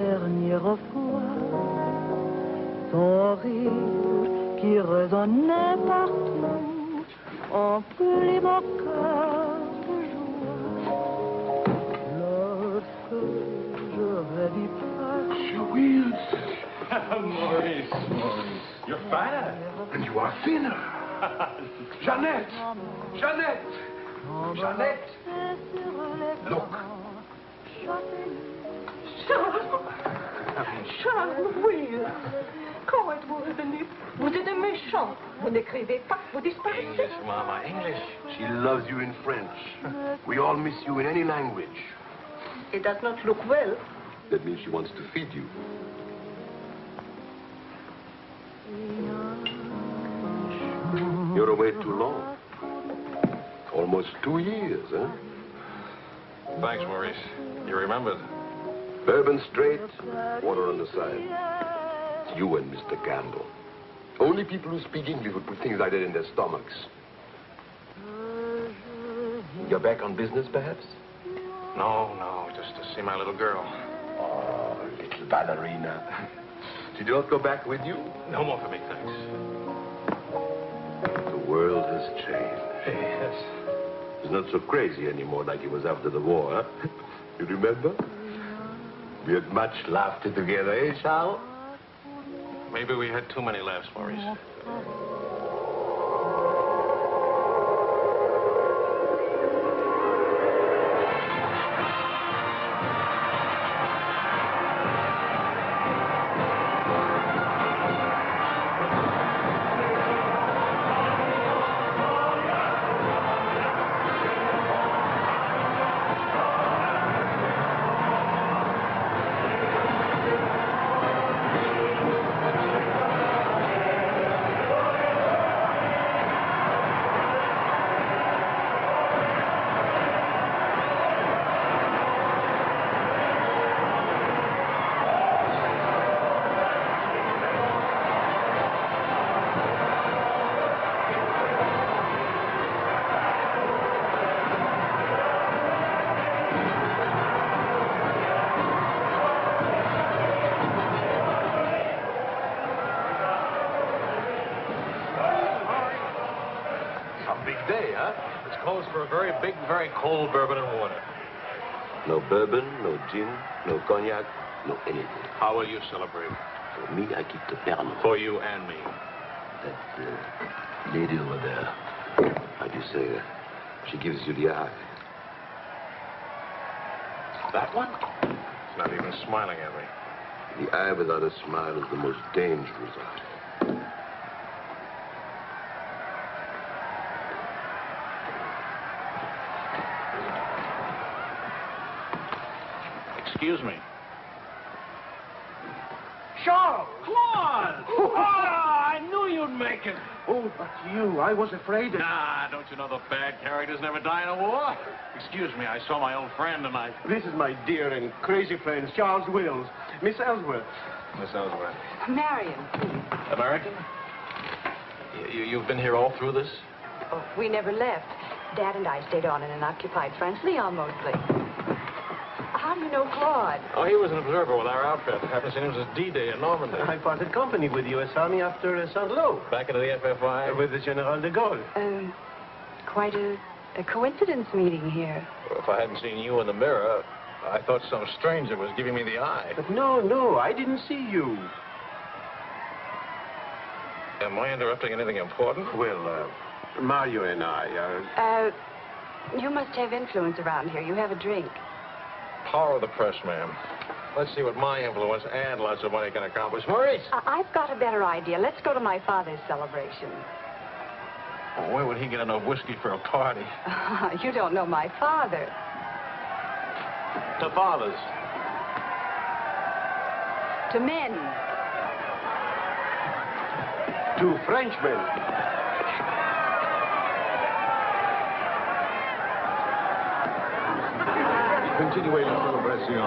dernière fois, ton rire qui résonnait partout, emplit mon cœur de joie. Lorsque j'aurais dit pas. Louise! Maurice, you're fat. And you are thinner. Jeannette! Jeannette! Jeannette! Look. Charles, oui. Comment êtes-vous revenu? Vous êtes un méchant. Vous n'écrivez pas, vous disparaissez. English, Mama, English. She loves you in French. We all miss you in any language. It does not look well. That means she wants to feed you. You're away too long. Almost 2 years, huh? Thanks, Maurice. You remembered. Bourbon straight, water on the side. You and Mr. Campbell. Only people who speak English would put things like that in their stomachs. You're back on business, perhaps? No, just to see my little girl. Oh, little ballerina. Did you not go back with you? No more for me, thanks. The world has changed. Yes. It's not so crazy anymore like it was after the war, huh? You remember? We had much laughter together, eh, Charles? Maybe we had too many laughs, Maurice. Very cold bourbon and water. No bourbon, no gin, no cognac, no anything. How will you celebrate? For me, I keep the Pernod. For you and me. That lady over there, how do you say that? She gives you the eye. That one? It's not even smiling at me. The eye without a smile is the most dangerous eye. Excuse me. Charles! Claude! Oh, I knew you'd make it. Oh, but you, I was afraid that... Nah, don't you know the bad characters never die in a war? Excuse me, I saw my old friend and I... This is my dear and crazy friend, Charles Wills. Miss Ellswirth. Miss Ellsworth. Marion, please. American? You've been here all through this? Oh, we never left. Dad and I stayed on in an occupied French Leon mostly. How do you know Claude? Oh, he was an observer with our outfit. Haven't seen him since D-Day in Normandy. I parted company with U.S. Army after Saint-Lô. Back into the FFI? With the General de Gaulle. Quite a coincidence meeting here. Well, if I hadn't seen you in the mirror, I thought some stranger was giving me the eye. But no, I didn't see you. Am I interrupting anything important? Well, Mario and I are... You must have influence around here. You have a drink. Power of the press, ma'am. Let's see what my influence and lots of money can accomplish. Maurice! I've got a better idea. Let's go to my father's celebration. Oh, where would he get enough whiskey for a party? You don't know my father. To fathers. To men. To Frenchmen. Continuez la célébration.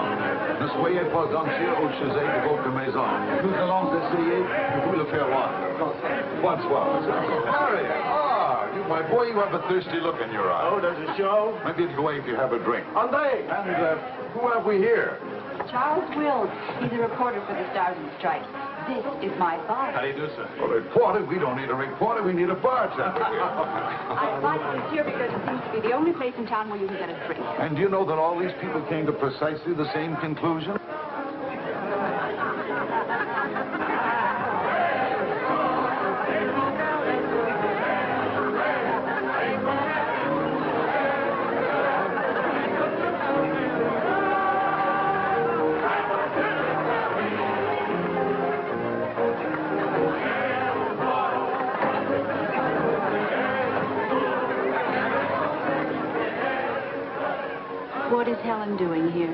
Ne soyez pas anxieux au sujet de votre maison. Nous allons essayer de vous le faire voir. Bonsoir. Marion! You, my boy, you have a thirsty look in your eye. Oh, there's a show? Maybe it'll go if you have a drink. André! And who have we here? Charles Wills. He's a reporter for the Stars and Stripes. This is my father. How do you do, sir? A reporter? We don't need a reporter. We need a bartender. I invited you here because it seems to be the only place in town where you can get a drink. And do you know that all these people came to precisely the same conclusion? What is Helen doing here?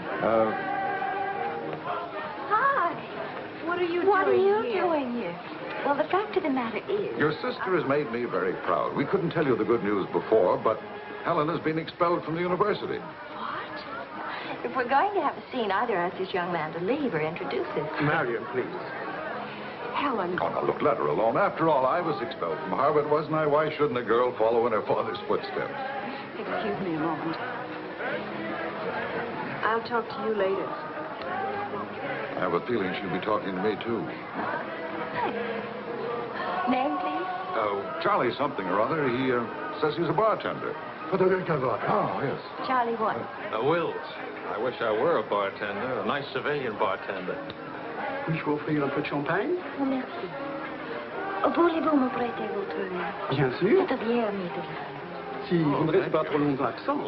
Hi. What are you doing here? Well, the fact of the matter is... Your sister has made me very proud. We couldn't tell you the good news before, but Helen has been expelled from the university. What? If we're going to have a scene, either ask this young man to leave or introduce us. Marion, please. Helen. Oh, now, look, let her alone. After all, I was expelled from Harvard, wasn't I? Why shouldn't a girl follow in her father's footsteps? Excuse me a moment. I'll talk to you later. I have a feeling she'll be talking to me, too. Name, please? Charlie something or other. He says he's a bartender. Oh, yes. Charlie what? Wills. I wish I were a bartender, a nice civilian bartender. Puis-je vous offrir un peu de champagne? Oh, merci. Voulez-vous me prêter votre... Bien sûr. Cette bière, Myrtil? Si vous ne restez pas trop longtemps absent.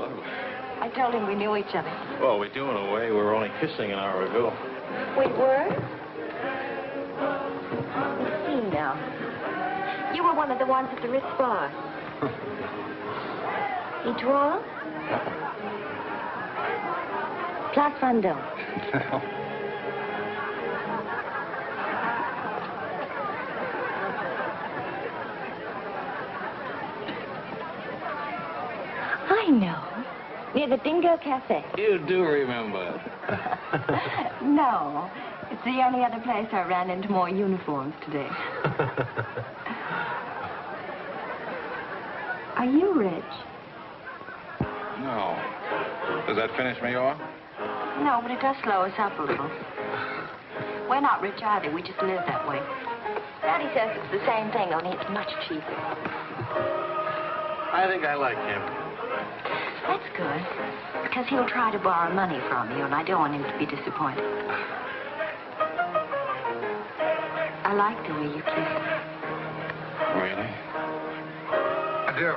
I told him we knew each other. Well, we do in a way. We were only kissing an hour ago. We were? Let's see now. You were one of the ones at the Ritz bar. Et toi? Place Vendôme. I know. Near the Dingo Cafe. You do remember. No. It's the only other place I ran into more uniforms today. Are you rich? No. Does that finish me off? No, but it does slow us up a little. We're not rich either. We just live that way. Daddy says it's the same thing, only it's much cheaper. I think I like him. That's good, because he'll try to borrow money from you, and I don't want him to be disappointed. I like the way you kiss. Really? Dear,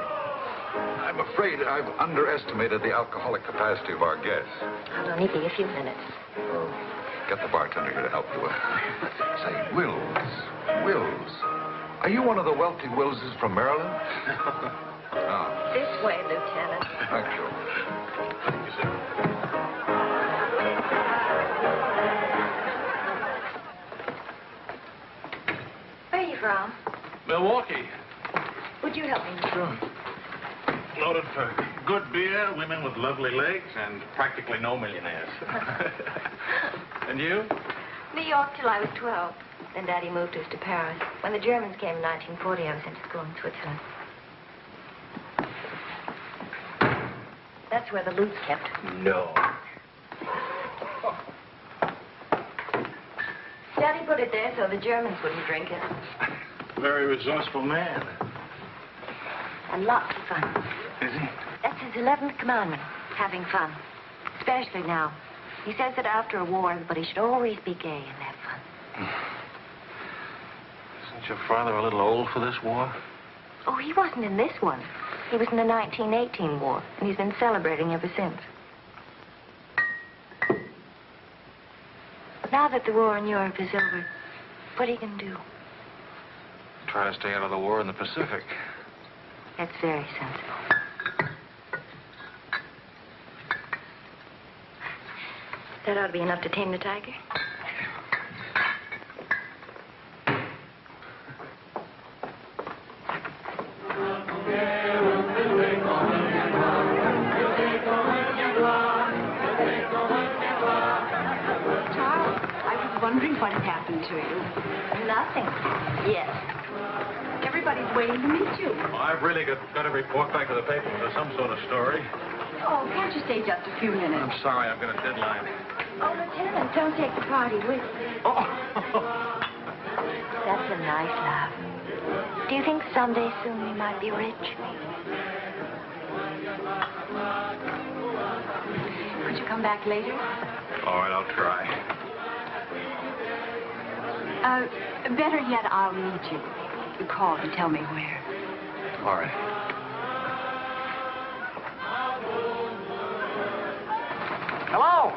I'm afraid I've underestimated the alcoholic capacity of our guests. I'll only be a few minutes. Get the bartender here to help you. Say, Wills. Are you one of the wealthy Willses from Maryland? This way, Lieutenant. Thank you. Thank you, sir. Where are you from? Milwaukee. Would you help me? Sure. Noted for good beer, women with lovely legs, and practically no millionaires. And you? New York till I was 12. Then Daddy moved us to Paris. When the Germans came in 1940, I was sent to school in Switzerland. That's where the loot's kept. No. Daddy put it there so the Germans wouldn't drink it. Very resourceful man. And lots of fun. Is he? That's his 11th commandment, having fun. Especially now. He says that after a war, everybody should always be gay and have fun. Isn't your father a little old for this war? Oh, he wasn't in this one. He was in the 1918 war, and he's been celebrating ever since. Now that the war in Europe is over, what are you going to do? Try to stay out of the war in the Pacific. That's very sensible. That ought to be enough to tame the tiger. Wondering what had happened to you. Nothing. Yes. Everybody's waiting to meet you. Well, I've really got to report back to the paper for some sort of story. Oh, can't you stay just a few minutes? I'm sorry, I've got a deadline. Oh, Lieutenant, don't take the party with you. Oh. That's a nice laugh. Do you think someday soon we might be rich? Could you come back later? All right, I'll try. Better yet, I'll meet you. You call and tell me where. All right. Hello?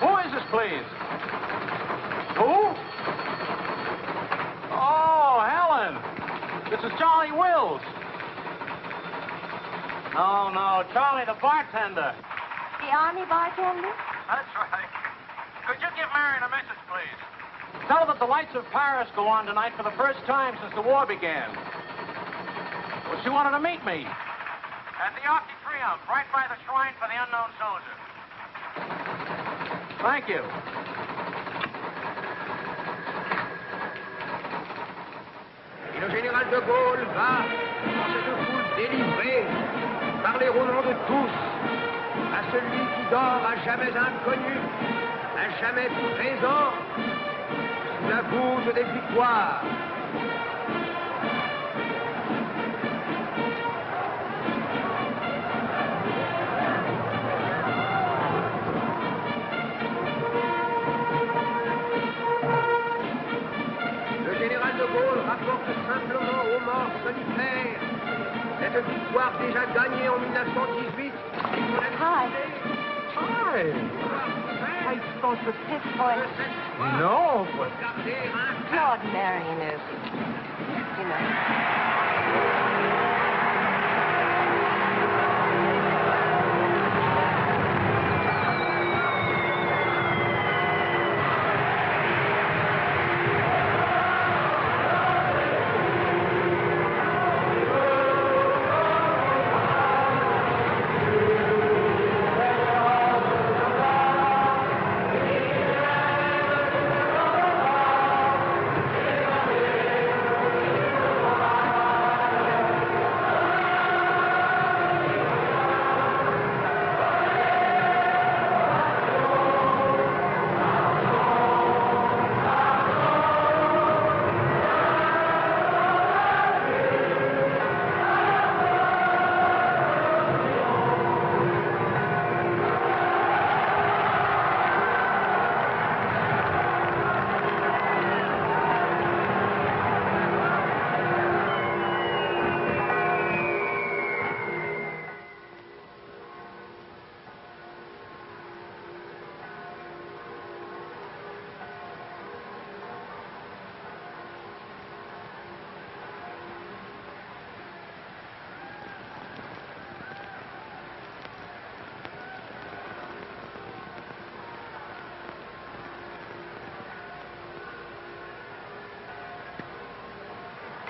Who is this, please? Who? Oh, Helen. This is Charlie Wills. No, Charlie, the bartender. The Army bartender? That's right. Could you give Marion a message, please? Tell her that the lights of Paris go on tonight for the first time since the war began. Well, she wanted to meet me. At the Arc de Triomphe, right by the shrine for the unknown soldier. Thank you. Et le général de Gaulle va, dans cette foule délivrée, parler au nom de tous, à celui qui dort à jamais inconnu, à jamais présent, sous la voûte des victoires. Le général de Gaulle rapporte simplement aux morts solitaires cette victoire déjà gagnée en 1918. Hi. Hi. I spoke with Pidgeon. No, but... Claude and Marion is, you know.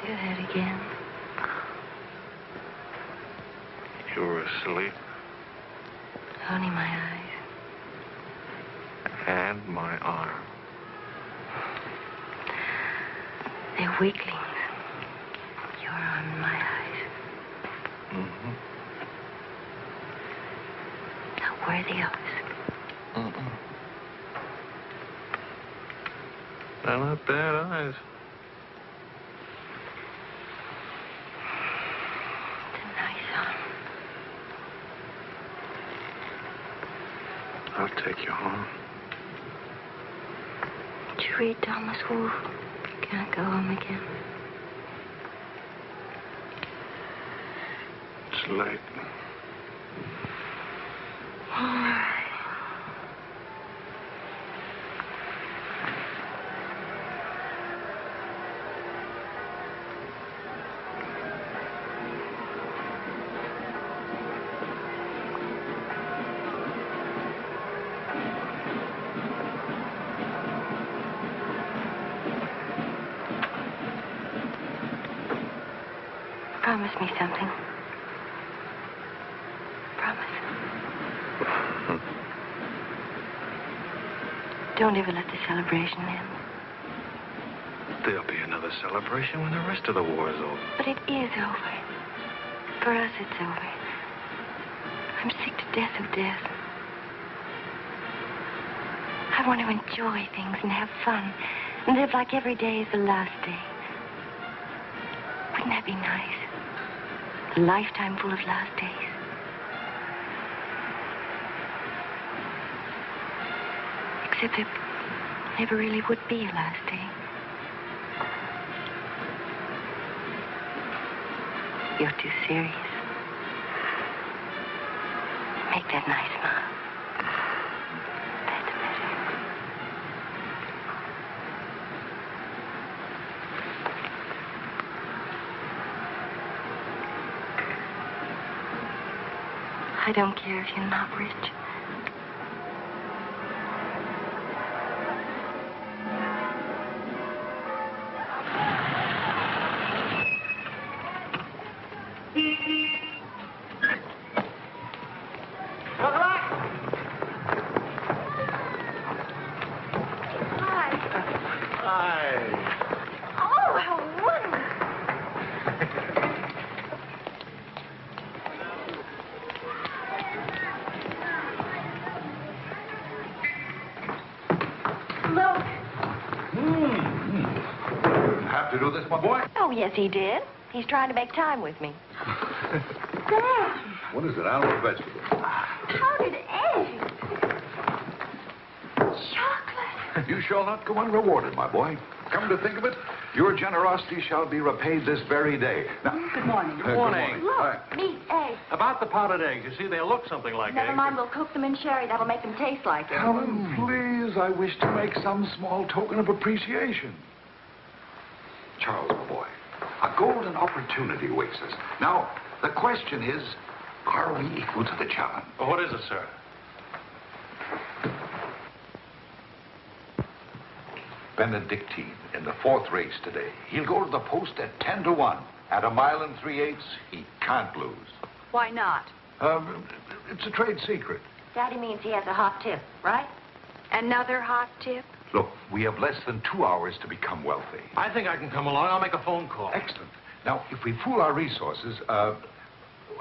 Do that again. You were asleep. Only my eyes. And my arm. They're weaklings. Your arm and my eyes. Mm-hmm. Not worthy of us. Mm-mm. They're not bad eyes. I'll take you home. Did you read Thomas Wolfe? Can't go home again. It's late. All right. Promise me something. Promise. Don't ever let the celebration end. There'll be another celebration when the rest of the war is over. But it is over. For us, it's over. I'm sick to death of death. I want to enjoy things and have fun and live like every day is the last day. Wouldn't that be nice? A lifetime full of last days. Except there never really would be a last day. You're too serious. Make that nice smile. That's better. I don't care if you're not rich. Yes, he did. He's trying to make time with me. Sam! What is it, animal or vegetable? Powdered eggs. Chocolate. You shall not go unrewarded, my boy. Come to think of it, your generosity shall be repaid this very day. Now, good morning. Good morning. Look, meat, eggs. About the powdered eggs, you see, they look something like eggs. Never mind, we'll cook them in sherry. That'll make them taste like eggs. Helen, please, I wish to make some small token of appreciation. Charles, my boy, a golden opportunity awaits us. Now, the question is, are we equal to the challenge? Well, what is it, sir? Benedictine in the 4th race today. He'll go to the post at 10 to 1. At 1 3/8 he can't lose. Why not? It's a trade secret. Daddy means he has a hot tip, right? Another hot tip? Look, we have less than 2 hours to become wealthy. I think I can come along. I'll make a phone call. Excellent. Now, if we pool our resources,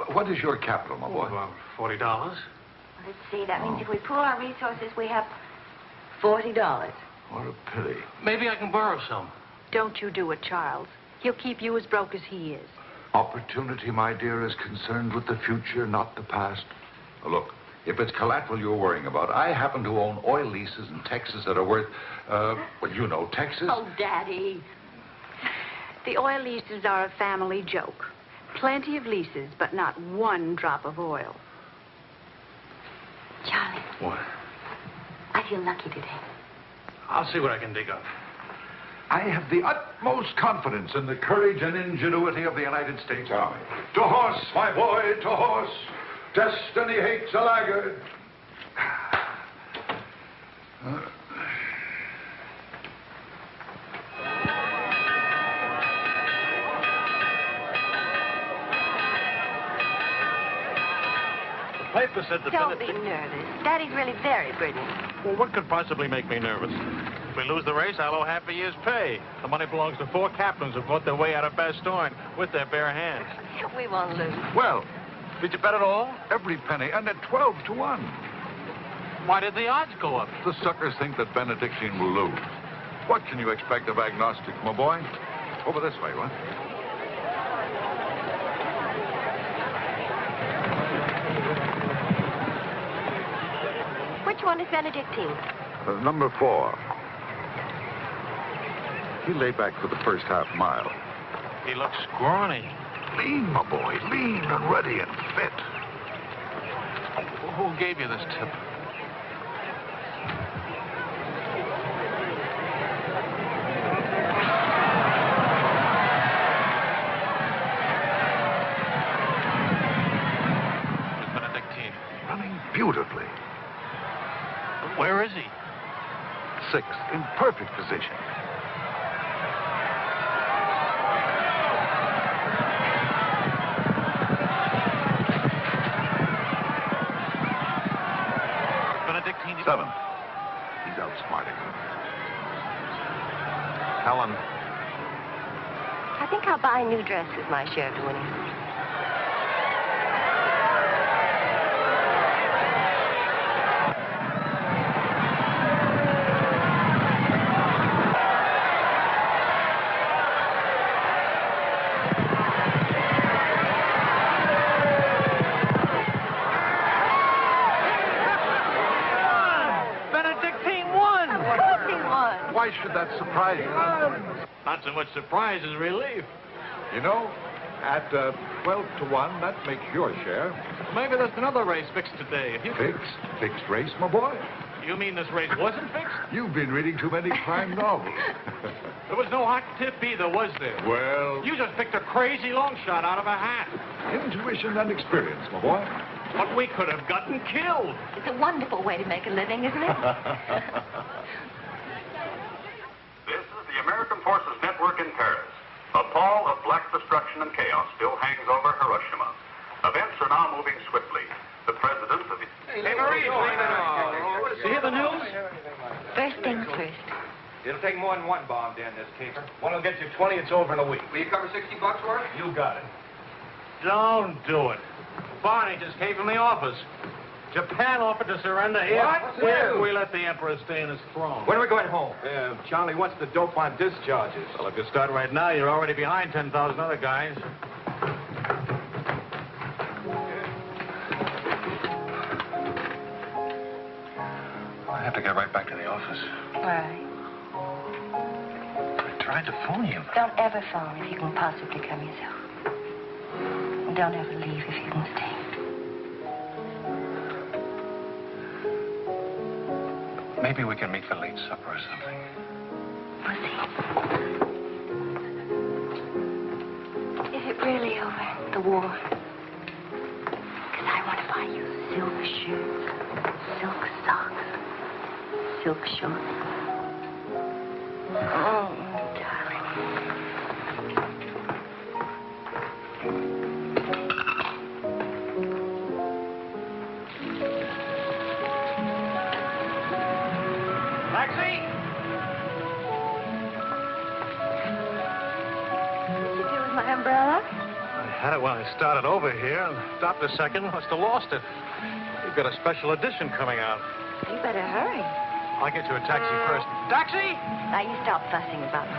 what is your capital, my boy? About $40. Let's see. That means if we pool our resources, we have $40. What a pity. Maybe I can borrow some. Don't you do it, Charles. He'll keep you as broke as he is. Opportunity, my dear, is concerned with the future, not the past. Look, if it's collateral you're worrying about, I happen to own oil leases in Texas that are worth, well, you know, Texas. Oh, Daddy. The oil leases are a family joke. Plenty of leases, but not one drop of oil. Charlie. What? I feel lucky today. I'll see what I can dig up. I have the utmost confidence in the courage and ingenuity of the United States Army. To horse, my boy, to horse. Destiny hates a laggard. The paper said the Don't be nervous. Daddy's really very brilliant. Well, what could possibly make me nervous? If we lose the race, I'll owe half a year's pay. The money belongs to 4 captains who fought their way out of Bastogne with their bare hands. We won't lose. Well, did you bet it all? every penny, and at 12 to 1. Why did the odds go up? The suckers think that Benedictine will lose. What can you expect of agnostics, my boy? Over this way, what? Which one is Benedictine? Number 4. He lay back for the first half mile. He looks scrawny. Lean, my boy, lean and ready and fit. Who gave you this tip? Miss Benedictine. Running beautifully. Where is he? 6th, in perfect position. Benedictine. 7th. He's outsmarting him. Helen. I think I'll buy a new dress with my share of winning. why should that surprise you? Not so much surprise as relief. You know, at 12 to 1, that makes your share. Maybe there's another race fixed today. If you Fixed? Fixed race, my boy? You mean this race wasn't fixed? You've been reading too many crime novels. There was no hot tip either, was there? Well, You just picked a crazy long shot out of a hat. intuition and experience, my boy. But we could have gotten killed. It's a wonderful way to make a living, isn't it? This is the American Forces Network in Paris. A pall of black destruction and chaos still hangs over Hiroshima. Events are now moving swiftly. The president of the... Hey, Maurice, You hear the news? First things first. It'll take more than one bomb down this caper. One will get you 20. It's over in a week. Will you cover $60 for it? You got it. Don't do it. Barney just came from the office. Japan offered to surrender here. What? If we let the emperor stay in his throne. When are we going home? Charlie wants the dope on discharges. Well, if you start right now, you're already behind 10,000 other guys. I have to get right back to the office. Why? I tried to phone you. Don't ever phone if you can possibly come yourself. And don't ever leave if you can stay. Maybe we can meet for late supper or something. We'll see. Is it really over, the war? Because I want to buy you silk shirts, silk socks, silk shorts. Oh, darling. Taxi! What'd you do with my umbrella? I had it when I started over here and stopped a second. Must have lost it. We've got a special edition coming out. You better hurry. I'll get you a taxi first. Taxi! Now, you stop fussing about me.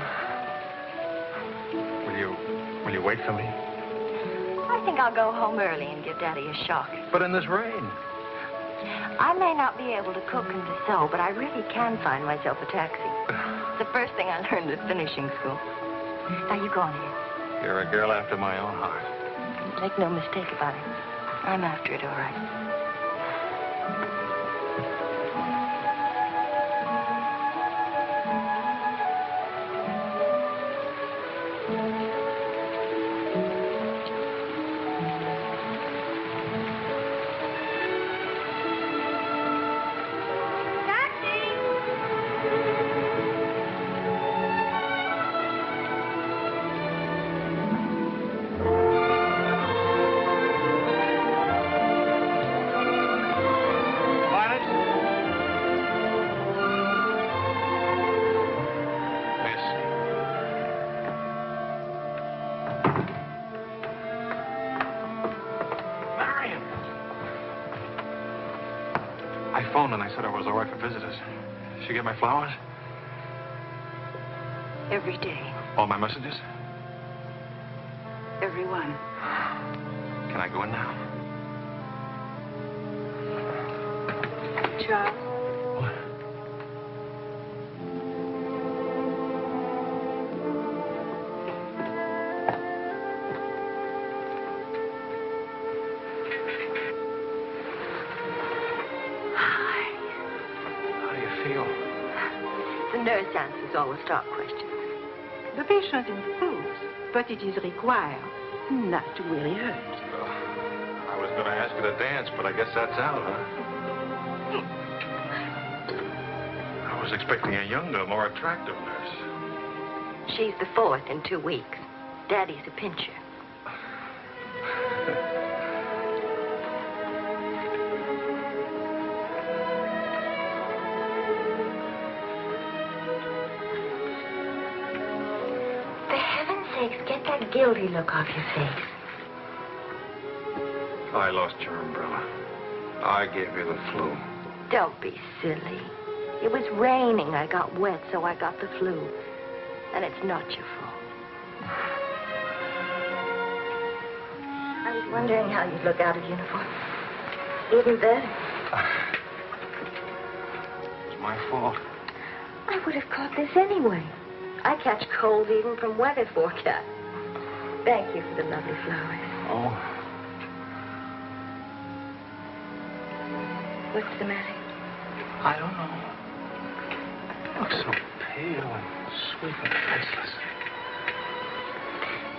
Will you wait for me? I think I'll go home early and give Daddy a shock. But in this rain. I may not be able to cook and to sew, but I really can find myself a taxi. It's the first thing I learned at finishing school. Now, you go on ahead. You're a girl after my own heart. Make no mistake about it. I'm after it, all right. And I said I was all right for visitors. Did she get my flowers? Every day. All my messages? Every one. Can I go in now? Charles? What? The nurse answers all the stock questions. The patient improves, but it is required not to really hurt. I was going to ask her to dance, but I guess that's out, huh? I was expecting a younger, more attractive nurse. She's the fourth in 2 weeks. Daddy's a pincher. Get that guilty look off your face. I lost your umbrella. I gave you the flu. Don't be silly. It was raining. I got wet, so I got the flu. And it's not your fault. I was wondering how you'd look out of uniform. Even better. It's my fault. I would have caught this anyway. I catch colds even from weather forecast. Thank you for the lovely flowers. Oh. What's the matter? I don't know. You look so pale and sweet and faceless.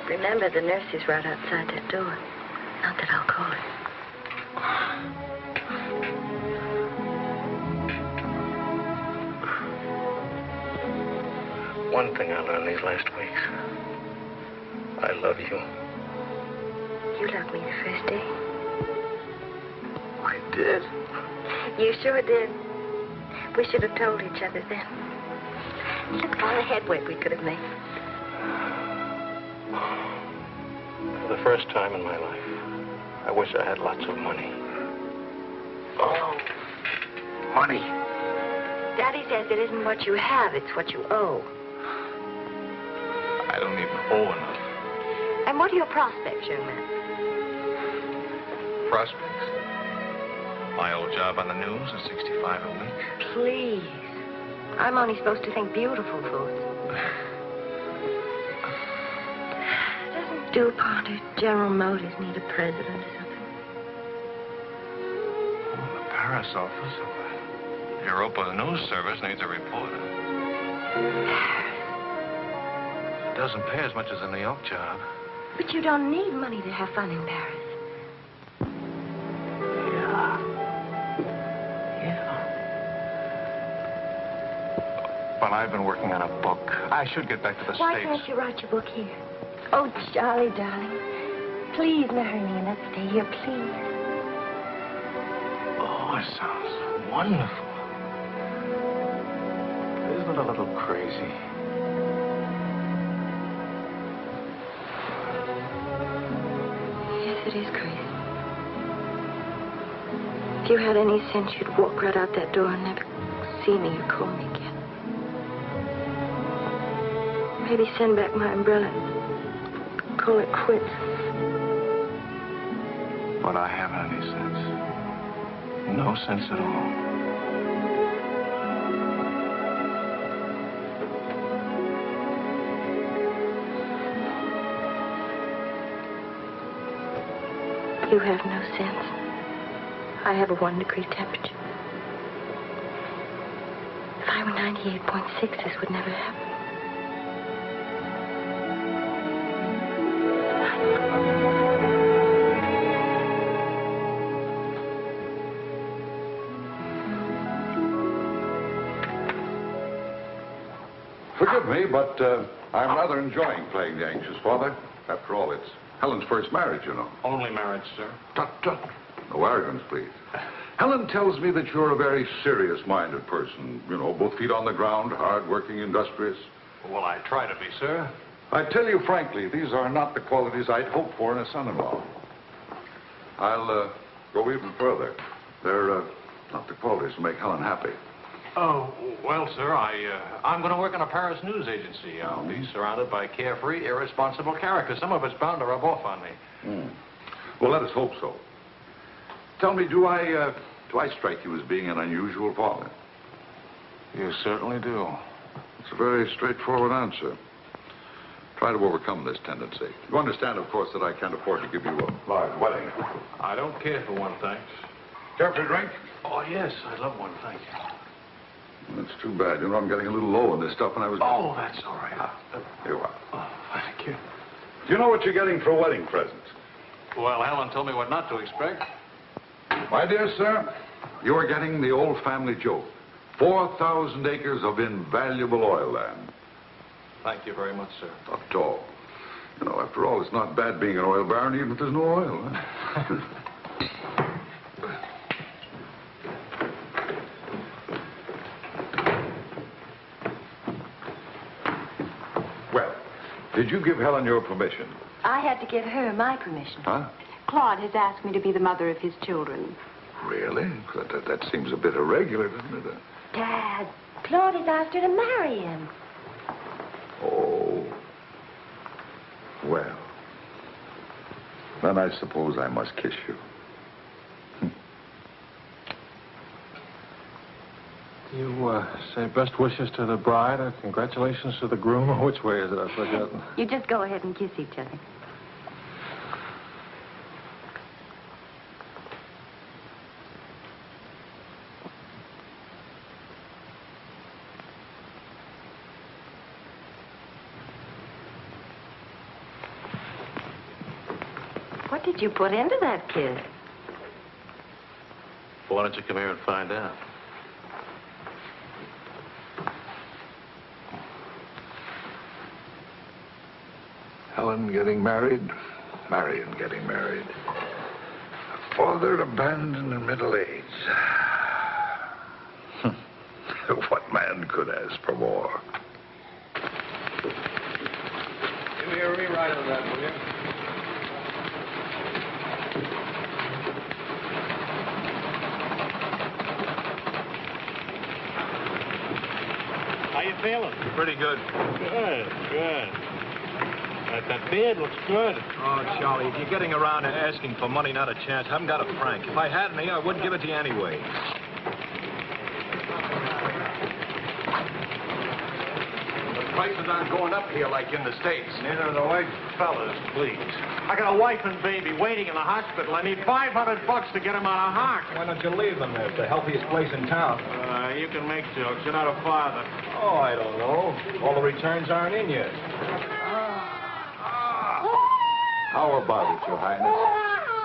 Remember, the nurse is right outside that door. Not that I'll call her. One thing I learned these last weeks. I love you. You loved me the first day. I did. You sure did. We should have told each other then. Look at all the headway we could have made. For the first time in my life, I wish I had lots of money. Oh, money. Daddy says it isn't what you have, it's what you owe. I don't even owe enough. And what are your prospects, young man? Prospects? My old job on the news at $65 a week. Please. I'm only supposed to think beautiful thoughts. Doesn't DuPont or General Motors need a president or something? Well, the Paris office of the Europa News Service needs a reporter. It doesn't pay as much as a New York job. But you don't need money to have fun in Paris. But I've been working on a book. I should get back to the Why States. can't you write your book here? Oh, Charlie, darling. Please marry me and let's stay here, please. Oh, it sounds wonderful. Isn't it a little crazy? Yes, it is crazy. If you had any sense, you'd walk right out that door and never see me or call me again. Maybe send back my umbrella. Call it quits. But I haven't any sense. No sense at all. You have no sense. I have a 1 degree temperature. If I were 98.6, this would never happen. Forgive me, but I'm rather enjoying playing the anxious father. After all, it's Helen's first marriage, you know. Only marriage, sir. Tut, tut. No arrogance, please. Helen tells me that you're a very serious-minded person. You know, both feet on the ground, hard-working, industrious. Well, I try to be, sir. I tell you frankly, these are not the qualities I'd hope for in a son-in-law. I'll go even further. They're not the qualities to make Helen happy. Oh, well, sir, I'm going to work in a Paris news agency. I'll be surrounded by carefree, irresponsible characters. Some of it's bound to rub off on me. Well, let us hope so. Tell me, do I strike you as being an unusual father? You certainly do. It's a very straightforward answer. Try to overcome this tendency. You understand, of course, that I can't afford to give you a large wedding. I don't care for one, thanks. Care for a drink? Oh, yes, I'd love one, thank you. That's too bad. You know, I'm getting a little low on this stuff, and I was... Oh, that's all right. Here you are. Oh, thank you. Do you know what you're getting for a wedding present? Well, Helen told me what not to expect. My dear sir, you are getting the old family joke. 4,000 acres of invaluable oil land. Thank you very much, sir. Not at all. You know, after all, it's not bad being an oil baron, even if there's no oil. Huh? Well, did you give Helen your permission? I had to give her my permission. Huh? Claude has asked me to be the mother of his children. Really? That seems a bit irregular, doesn't it? Dad, Claude has asked her to marry him. Oh. Well. Then I suppose I must kiss you. You say best wishes to the bride or congratulations to the groom, or which way is it? I've forgotten. You just go ahead and kiss each other. What did you put into that kiss? Well, why don't you come here and find out? Helen getting married, Marion getting married. A father abandoned in middle age. What man could ask for more? Give me a rewrite of that, will you? How you feeling? Pretty good. Good, good. That beard looks good. Oh, Charlie, if you're getting around to asking for money, not a chance. I haven't got a franc. If I had any, I wouldn't give it to you anyway. The prices aren't going up here like in the States. Neither are the white fellas, please. I got a wife and baby waiting in the hospital. I need $500 to get them out of Hawk. Why don't you leave them there? It's the healthiest place in town. You can make jokes. You're not a father. Oh, I don't know. All the returns aren't in yet. How about it, Your Highness?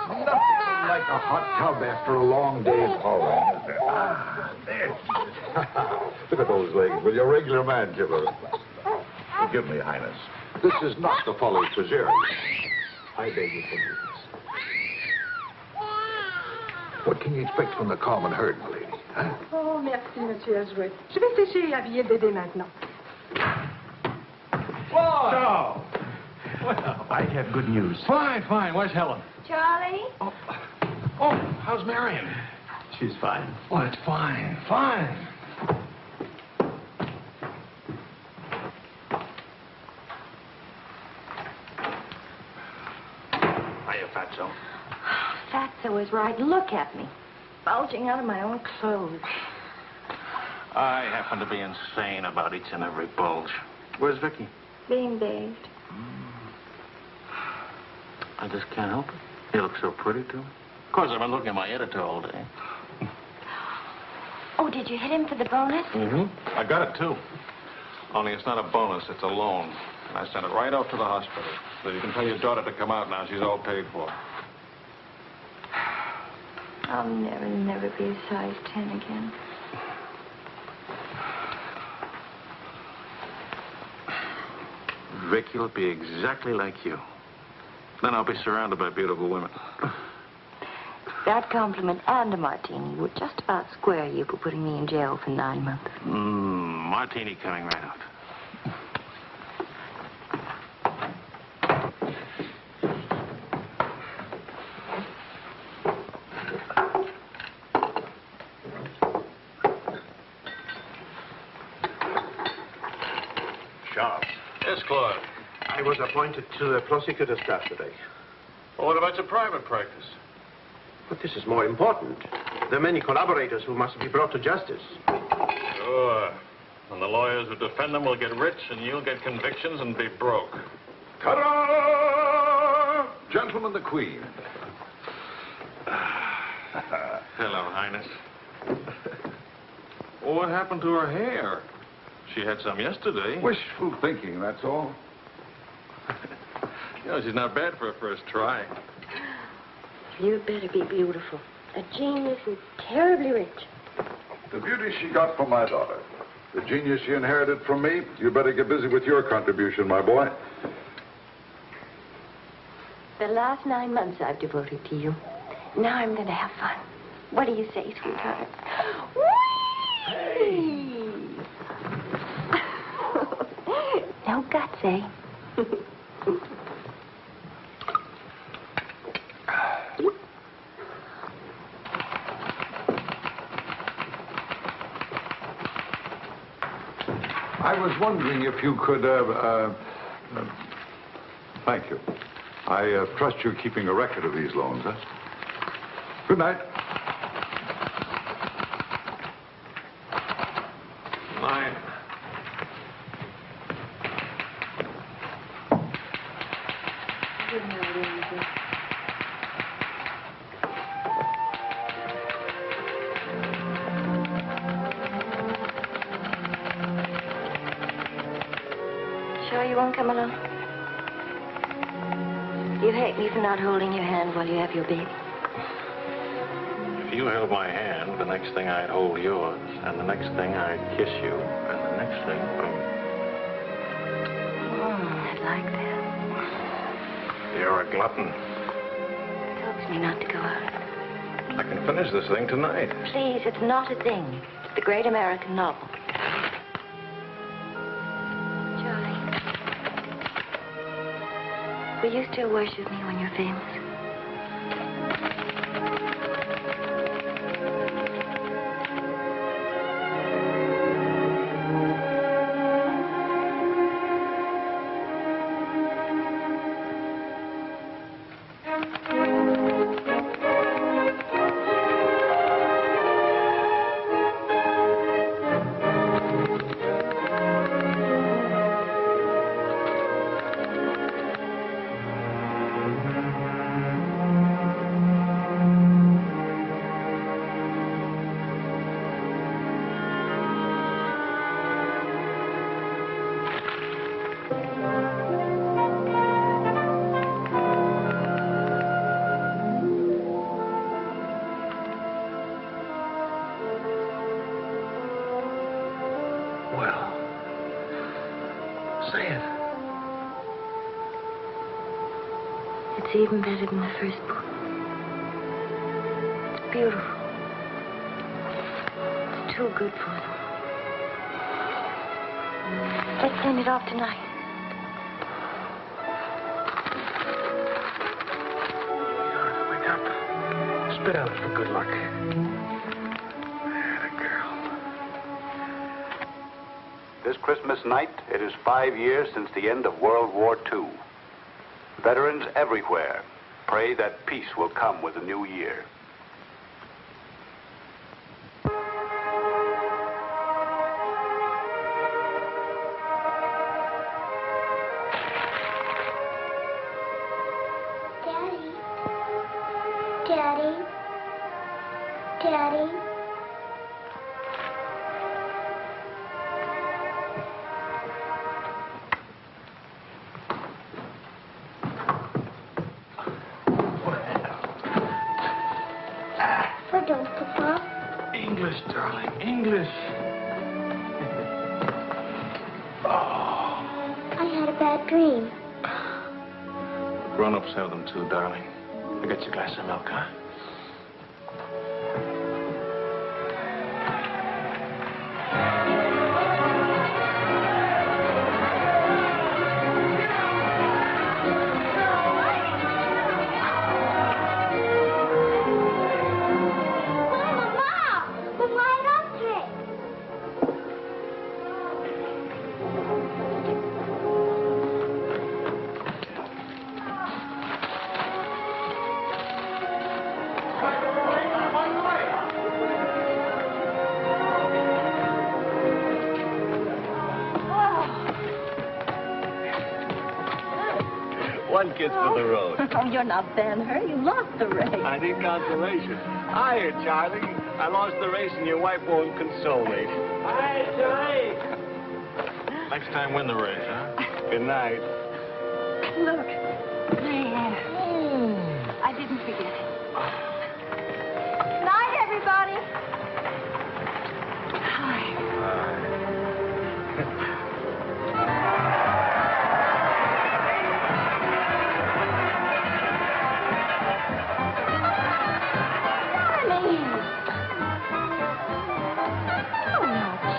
Nothing like a hot tub after a long day of hauling, is there? Ah, there. Look at those legs. Well, you're a regular man, Gibber. Forgive me, Highness. This is not the folly preserve. I beg your forgiveness. What can you expect from the common herd, my lady? Huh? Oh, merci, Monsieur Ellswirth. Je vais sécher et habiller le bébé maintenant. Whoa! Well, I have good news. Fine, fine. Where's Helen? Charlie? Oh, how's Marion? She's fine. Oh, it's fine, fine. Hiya, Fatso. Fatso is right. Look at me. Bulging out of my own clothes. I happen to be insane about each and every bulge. Where's Vicki? Being bathed. I just can't help it. You look so pretty, too. Of course, I've been looking at my editor all day. Oh, did you hit him for the bonus? Mm-hmm. I got it, too. Only it's not a bonus, it's a loan. I sent it right out to the hospital. So you can tell your daughter to come out now. She's all paid for. I'll never be a size 10 again. Vicki will be exactly like you. Then I'll be surrounded by beautiful women. That compliment and a martini would just about square you for putting me in jail for 9 months. Martini coming right out. Charles. Yes, Claude. I was appointed to the prosecutor's staff today. Well, what about your private practice? But this is more important. There are many collaborators who must be brought to justice. Sure. And the lawyers who defend them will get rich, and you'll get convictions and be broke. Ta-da! Gentlemen, the Queen. Hello, Highness. Well, what happened to her hair? She had some yesterday. Wishful thinking, that's all. You know, she's not bad for a first try. You'd better be beautiful. A genius and terribly rich. The beauty she got from my daughter. The genius she inherited from me. You better get busy with your contribution, my boy. The last 9 months I've devoted to you. Now I'm going to have fun. What do you say, sweetheart? Whee! No guts, eh? I was wondering if you could, thank you. I trust you're keeping a record of these loans, huh? Good night. Sure you won't come along? You hate me for not holding your hand while you have your baby. If you held my hand, the next thing I'd hold yours, and the next thing I'd kiss you, and the next thing... I'd like that. You're a glutton. It helps me not to go out. I can finish this thing tonight. Please, it's not a thing. It's the great American novel. Charlie, will you still worship me when you're famous? It's even better than the first book. It's beautiful. It's too good for them. Let's send it off tonight. Wake up. Spit out for good luck. That girl. This Christmas night, it is 5 years since the end of World War II. Veterans everywhere pray that peace will come with the new year. Daddy. Daddy. Daddy. English, darling, English. I had a bad dream. Grown-ups have them too, darling. I got you a glass of milk, huh? One kiss for the road. Oh, you're not Ben-Hur. You lost the race. I need consolation. Hiya, Charlie. I lost the race and your wife won't console me. Hi, Charlie. Next time, win the race, huh? Good night. Look. There. I didn't forget it. Night, everybody. Hi.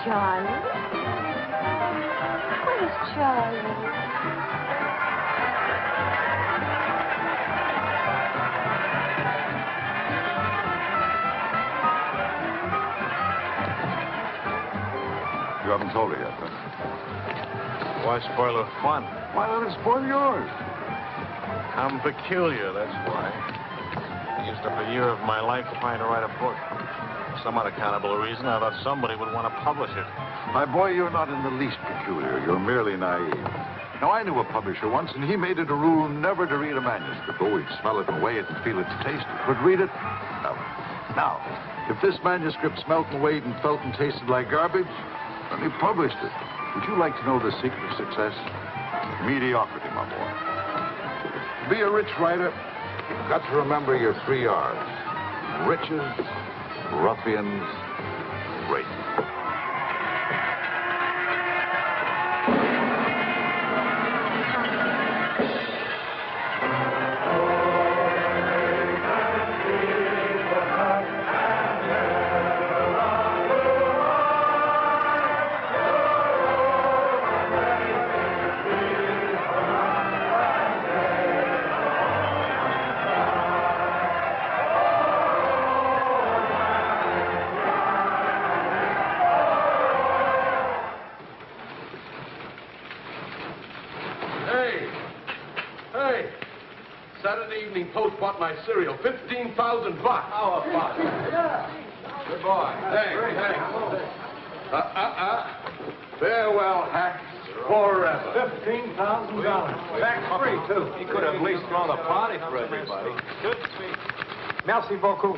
Charlie? Where's Charlie? You haven't told her yet, huh? Why spoil her fun? Why let it spoil yours? I'm peculiar, that's why. I used up a year of my life trying to write a book. For some unaccountable reason, I thought somebody would want to publish it. My boy, you're not in the least peculiar. You're merely naive. Now, I knew a publisher once, and he made it a rule never to read a manuscript. Oh, he'd smell it and weigh it and feel its taste. But read it? No. Now, if this manuscript smelt and weighed and felt and tasted like garbage, then he published it. Would you like to know the secret of success? Mediocrity, my boy. To be a rich writer, you've got to remember your 3 R's. Riches, ruffians, race. Post bought my cereal, $15,000. How about it? Yeah. Good boy. Hey. Farewell, hacks, forever. $15,000. Tax-free, too. He could have at least thrown a party for everybody. Good speech. Merci beaucoup.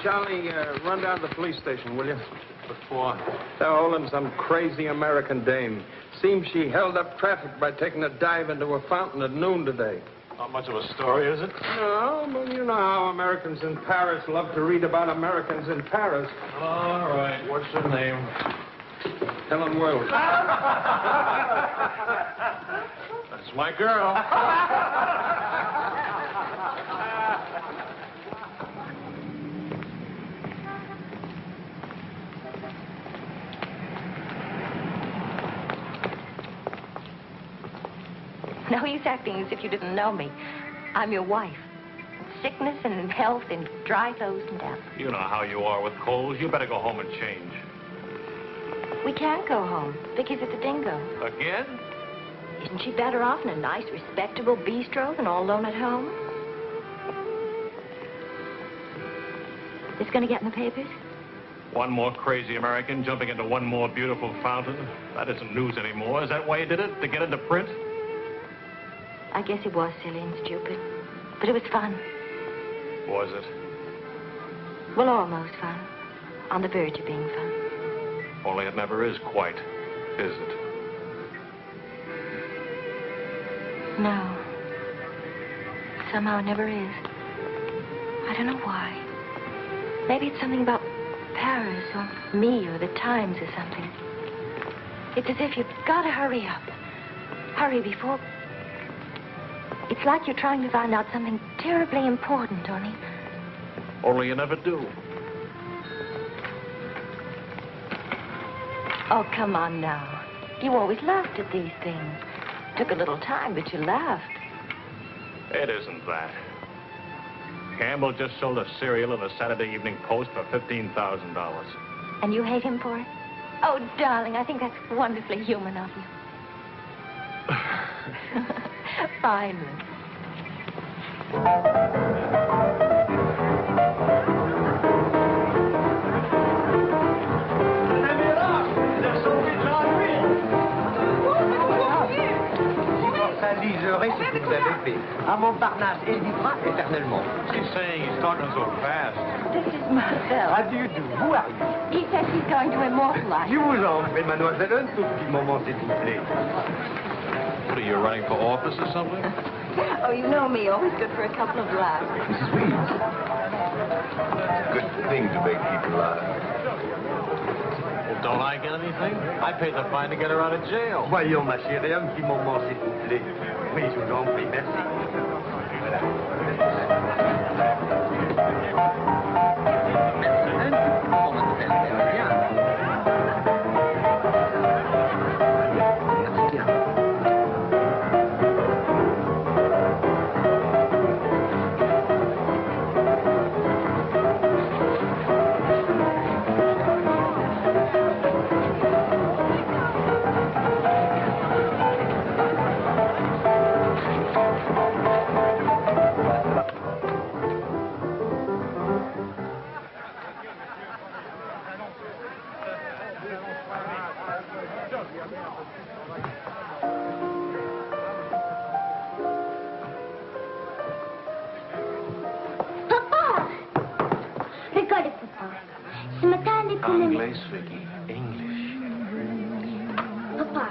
Charlie, run down to the police station, will you? What for? They're holding some crazy American dame. Seems she held up traffic by taking a dive into a fountain at noon today. Not much of a story, is it? No, but you know how Americans in Paris love to read about Americans in Paris. All right. What's her name? Helen Wells. That's my girl. No use acting as if you didn't know me. I'm your wife. In sickness and in health, in dry clothes and death. You know how you are with colds. You better go home and change. We can't go home. Vicki's at the Dingo. Again? Isn't she better off in a nice, respectable bistro than all alone at home? It's going to get in the papers? One more crazy American jumping into one more beautiful fountain. That isn't news anymore. Is that why you did it? To get into print? I guess it was silly and stupid. But it was fun. Was it? Well, almost fun. On the verge of being fun. Only it never is quite, is it? No. Somehow it never is. I don't know why. Maybe it's something about Paris or me or the Times or something. It's as if you've got to hurry up. Hurry before... It's like you're trying to find out something terribly important, Tony. Only you never do. Oh, come on now. You always laughed at these things. Took a little time, but you laughed. It isn't that. Campbell just sold a cereal in the Saturday Evening Post for $15,000. And you hate him for it? Oh, darling, I think that's wonderfully human of you. Finally. Liserez ce que vous avez fait. À Montparnasse, et vivra éternellement. She's saying he's talking so fast. This is Myrtil. How do you do? Who are you? He says he's going to immortalize. Je vous en prie, mademoiselle, un tout petit moment, s'il vous plaît. What, are you running for office or something? Oh, you know me, always good for a couple of laughs. Mrs. Leeds. It's a good thing to make people laugh. Well, don't I get anything? I paid the fine to get her out of jail. Voyons, ma chérie, un petit moment, s'il vous plaît. Oui, je vous en prie, merci. Voilà. Un petit moment, mademoiselle, bien. Anglais, Vicki. English. Papa,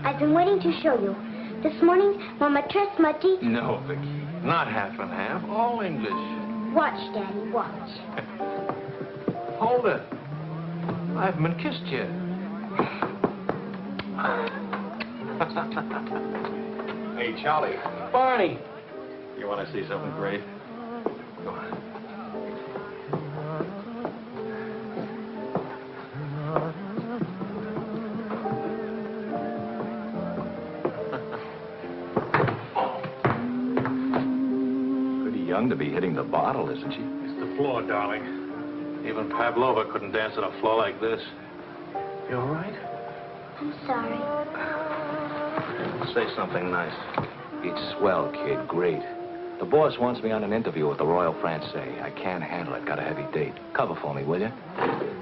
I've been waiting to show you. This morning, when Matrice Mati... No, Vicki. Not half and half. All English. Watch, Daddy, watch. Hold it. I haven't been kissed yet. Hey, Charlie. Barney. You want to see something great? Go on. Pretty young to be hitting the bottle, isn't she? It's the floor, darling. Even Pavlova couldn't dance on a floor like this. You all right? I'm sorry. Say something nice. It's swell, kid. Great. The boss wants me on an interview with the Royal Francais. I can't handle it. Got a heavy date. Cover for me, will you?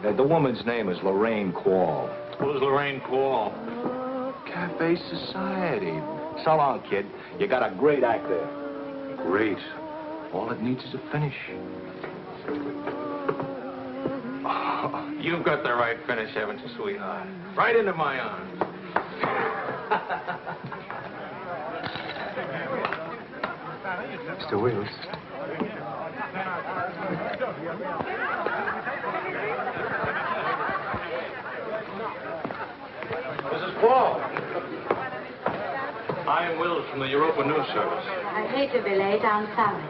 The woman's name is Lorraine Quarl. Who's Lorraine Quarl? Cafe Society. So long, kid. You got a great act there. Great. All it needs is a finish. Oh, you've got the right finish, haven't you, sweetheart? Right into my arms. Mr. Wills. Mrs. Quarl. I am Wills from the Europa News Service. I hate to be late. I'm sorry.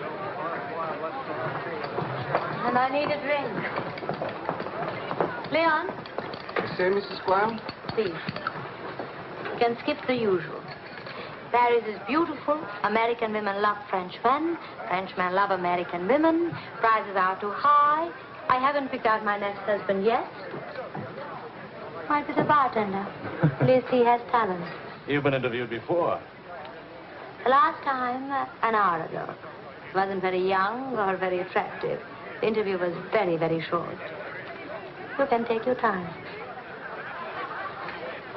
And I need a drink. Leon? You say, Mrs. Quarl? Please. You can skip the usual. Paris is beautiful. American women love Frenchmen. Frenchmen love American women. Prices are too high. I haven't picked out my next husband yet. Might be the bartender. At least he has talent. You've been interviewed before. The last time, an hour ago. He wasn't very young or very attractive. The interview was very, very short. You can take your time.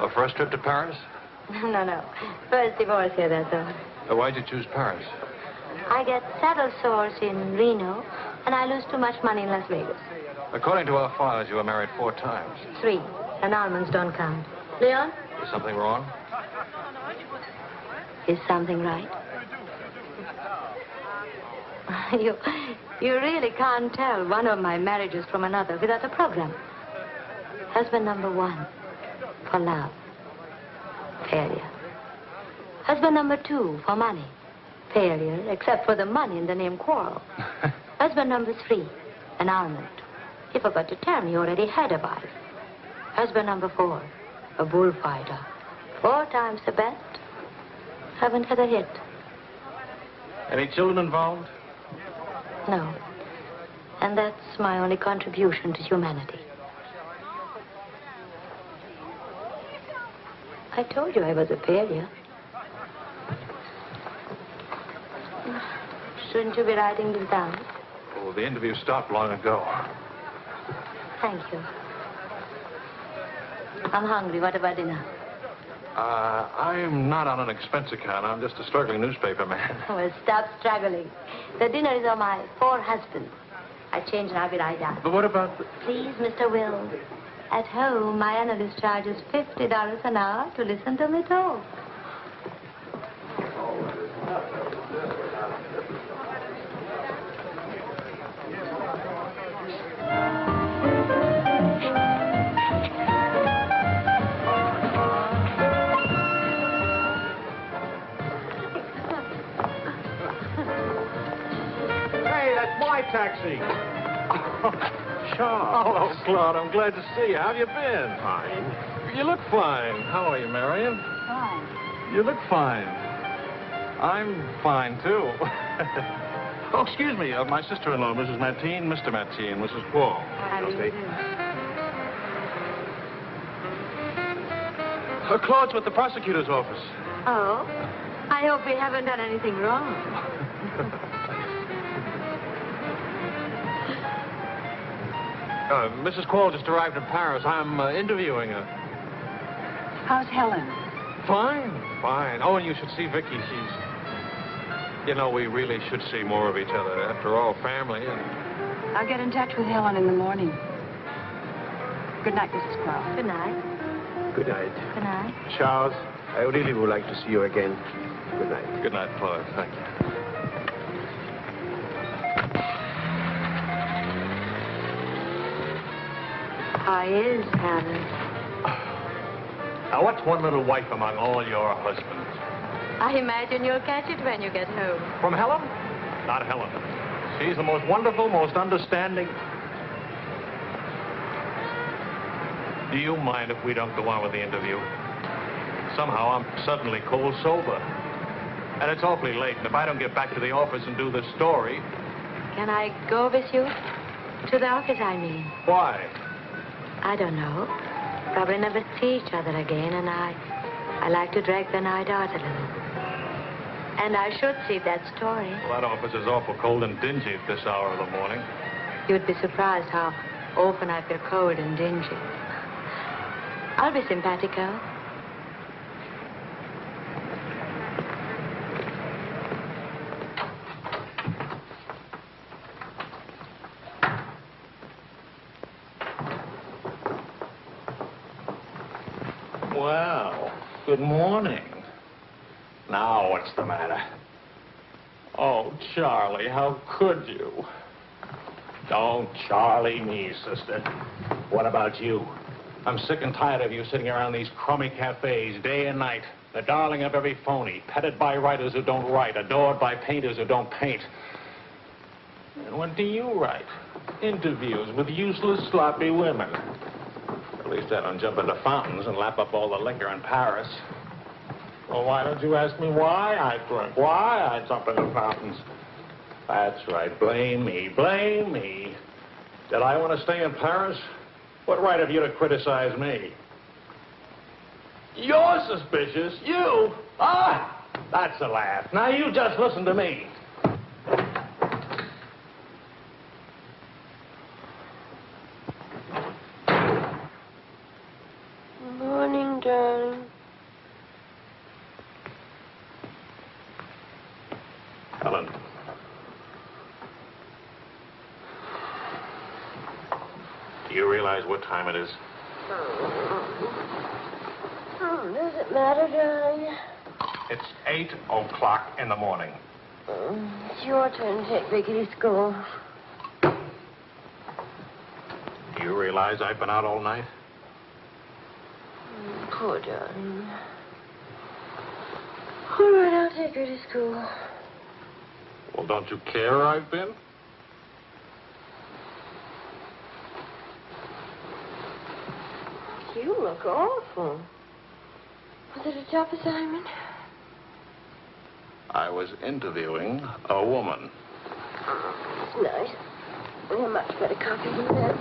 A first trip to Paris? No. First divorce here, that's all. Why'd you choose Paris? I get saddle sores in Reno, and I lose too much money in Las Vegas. According to our files, you were married 4 times. 3. Annulments don't count. Leon? Is something wrong? Is something right? You really can't tell one of my marriages from another without a program. Husband number 1, for love. Failure. Husband number 2, for money. Failure, except for the money in the name Quarl. Husband number 3, annulment. He forgot to tell me he already had a wife. Husband number 4, a bullfighter. 4 times the bet. Haven't had a hit. Any children involved? No. And that's my only contribution to humanity. I told you I was a failure. Shouldn't you be writing this down? Oh, the interview stopped long ago. Thank you. I'm hungry. What about dinner? I'm not on an expense account. I'm just a struggling newspaper man. Well, stop struggling. The dinner is on my 4 husbands. I change and I'll be right down. But what about... Please, Mr. Wills. At home, my analyst charges $50 an hour to listen to me talk. Hey, that's my taxi. Hello, Claude. I'm glad to see you. How have you been? Fine. You look fine. How are you, Marion? Fine. You look fine. I'm fine, too. Oh, excuse me. My sister-in-law, Mrs. Matine, Mr. Matine, Mrs. Quarl. How do you do? Claude's with the prosecutor's office. Oh? I hope we haven't done anything wrong. Mrs. Quarl just arrived in Paris. I'm interviewing her. How's Helen? Fine. Oh, and you should see Vicki. She's... You know, we really should see more of each other. After all, family and... I'll get in touch with Helen in the morning. Good night, Mrs. Quarl. Good night. Good night. Good night. Charles, I really would like to see you again. Good night. Good night, Claude. Thank you. How is Helen? Now, what's one little wife among all your husbands? I imagine you'll catch it when you get home. From Helen? Not Helen. She's the most wonderful, most understanding. Do you mind if we don't go on with the interview? Somehow I'm suddenly cold sober. And it's awfully late, and if I don't get back to the office and do the story... Can I go with you? To the office, I mean. Why? I don't know. Probably never see each other again, and I like to drag the night out a little. And I should see that story. Well, that office is awful cold and dingy at this hour of the morning. You'd be surprised how often I feel cold and dingy. I'll be simpatico. Well, good morning. Now, what's the matter? Oh, Charlie, how could you? Don't Charlie me, sister. What about you? I'm sick and tired of you sitting around these crummy cafes day and night, the darling of every phony, petted by writers who don't write, adored by painters who don't paint. And what do you write? Interviews with useless, sloppy women. At least I don't jump into fountains and lap up all the liquor in Paris. Well, why don't you ask me why I drink? Why I jump into fountains? That's right. Blame me. Blame me. Did I want to stay in Paris? What right have you to criticize me? You're suspicious. You? Ah! That's a laugh. Now you just listen to me. Morning, darling. Helen. Do you realize what time it is? Does it matter, darling? It's 8 o'clock in the morning. It's your turn to take Vicki to school. Do you realize I've been out all night? Poor darling. All right, I'll take her to school. Well, don't you care where I've been? You look awful. Was it a tough assignment? I was interviewing a woman. It's nice. We have much better coffee than that.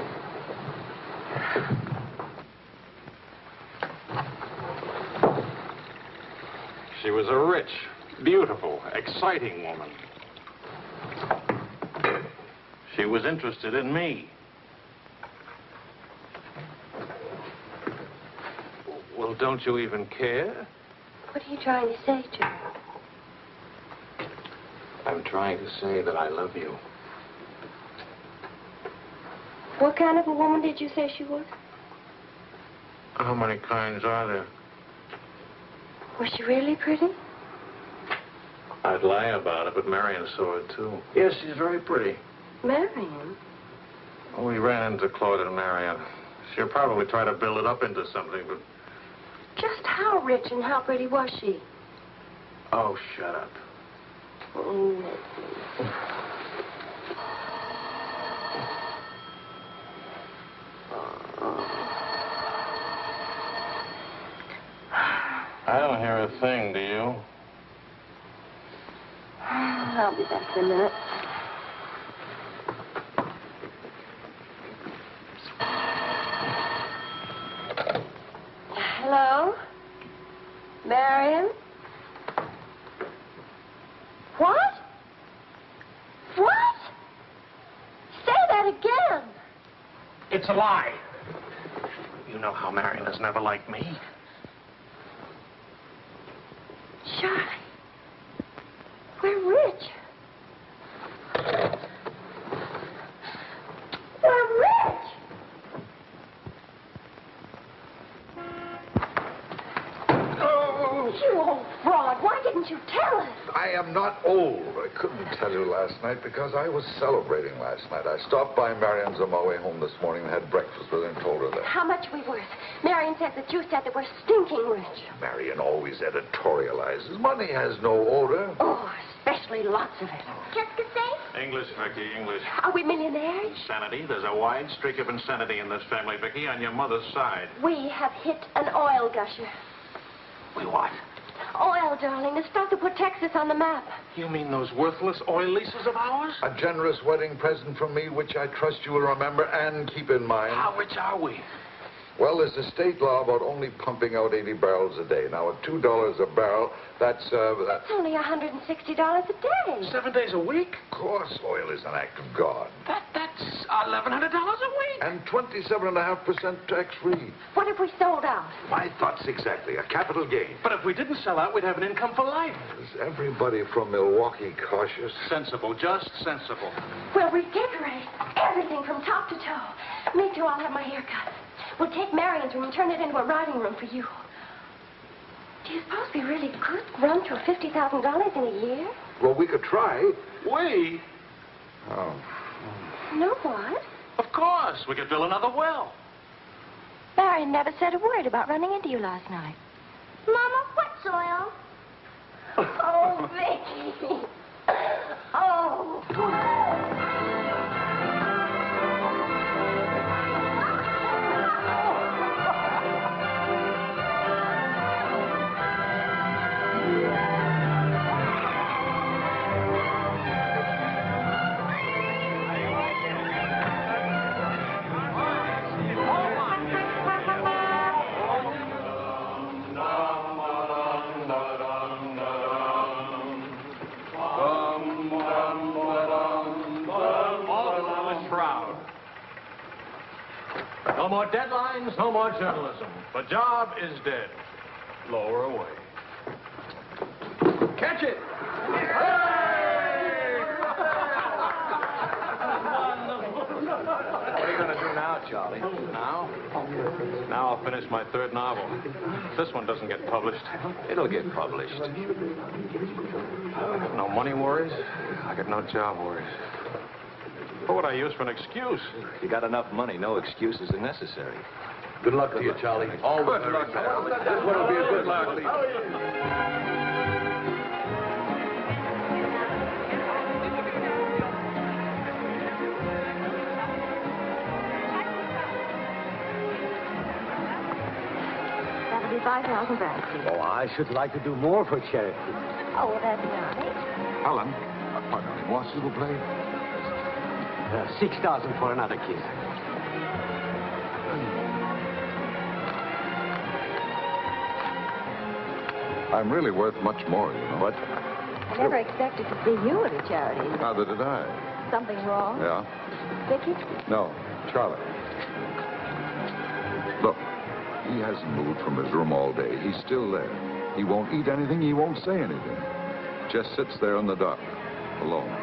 She was a rich, beautiful, exciting woman. She was interested in me. Well, don't you even care? What are you trying to say to her? I'm trying to say that I love you. What kind of a woman did you say she was? How many kinds are there? Was she really pretty? I'd lie about it, but Marion saw it, too. Yes, she's very pretty. Marion? We ran into Claude and Marion. She'll probably try to build it up into something, but... Just how rich and how pretty was she? Oh, shut up. I don't hear a thing, do you? I'll be back in a minute. Hello? Marion? What? What? Say that again. It's a lie. You know how Marion has never liked me. Charlie, we're rich. We're rich. am not old. I couldn't tell you last night because I was celebrating last night. I stopped by Marion's on my way home this morning and had breakfast with her and told her that. How much are we worth? Marion says that you said that we're stinking rich. Marion always editorializes. Money has no odor. Oh, especially lots of it. Qu'est-ce que c'est? English, Vicki, English. Are we millionaires? Insanity. There's a wide streak of insanity in this family, Vicki, on your mother's side. We have hit an oil gusher. We what? Oil, darling. The stuff that put Texas on the map. You mean those worthless oil leases of ours? A generous wedding present from me, which I trust you will remember and keep in mind. How rich are we? Well, there's a state law about only pumping out 80 barrels a day. Now, at $2 a barrel, that's only $160 a day. 7 days a week? Of course, oil is an act of God. That's $1,100 a week. And 27.5% tax-free. What if we sold out? My thoughts exactly. A capital gain. But if we didn't sell out, we'd have an income for life. Is everybody from Milwaukee cautious? Sensible, just sensible. We'll redecorate everything from top to toe. Me too, I'll have my hair cut. We'll take Marion's room and turn it into a riding room for you. Do you suppose we really could run to $50,000 in a year? Well, we could try. We? Oh. No, what? Of course. We could drill another well. Marion never said a word about running into you last night. Mama, what's oil? Oh, Vicki. Oh. No more deadlines, no more journalism. The job is dead. Lower away. Catch it! What are you going to do now, Charlie? Now? Now I'll finish my third novel. If this one doesn't get published. It'll get published. I got no money worries. I got no job worries. What would I use for an excuse? If you got enough money, no excuses are necessary. Good luck to you, Charlie. All Good luck. This one will be a good luck. That'll be 5,000 francs. Oh, I should like to do more for charity. Oh, well, that's nice. Helen, pardon me, moi, s'il vous plaît. 6,000 for another kiss. I'm really worth much more, you know. What? I never expected to see you at a charity. Neither did I. Something wrong? Yeah? Vicki? No, Charlie. Look, he hasn't moved from his room all day. He's still there. He won't eat anything. He won't say anything. Just sits there in the dark, alone.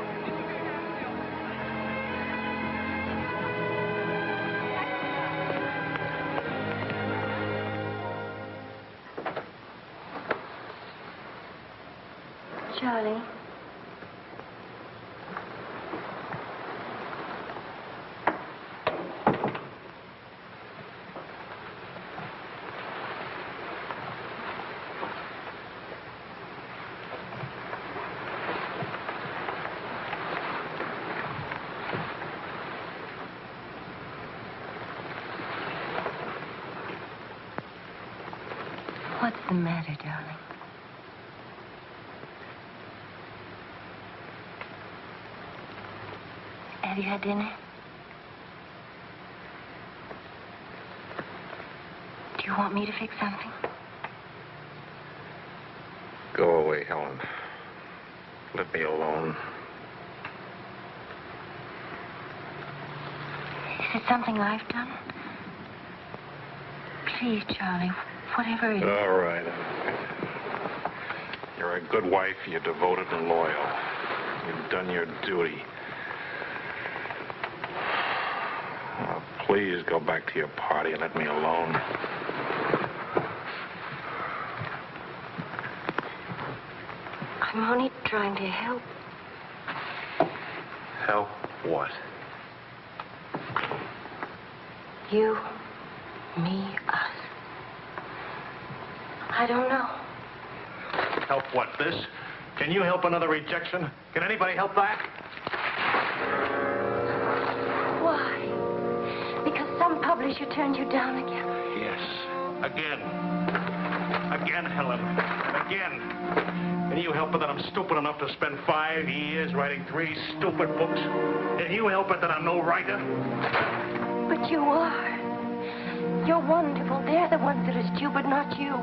Charlie. What's the matter, darling? Have you had dinner? Do you want me to fix something? Go away, Helen. Let me alone. Is it something I've done? Please, Charlie, whatever it is. All right. You're a good wife. You're devoted and loyal. You've done your duty. Now, please go back to your party and let me alone. I I'm only trying to help. Help what? You, me, us. I don't know. Help what, this? Can you help another rejection? Can anybody help that? Why? Because some publisher turned you down again? Yes. Again. Again, Helen. And again. Can you help it that I'm stupid enough to spend 5 years writing 3 stupid books? Can you help it that I'm no writer? But you are. You're wonderful. They're the ones that are stupid, not you.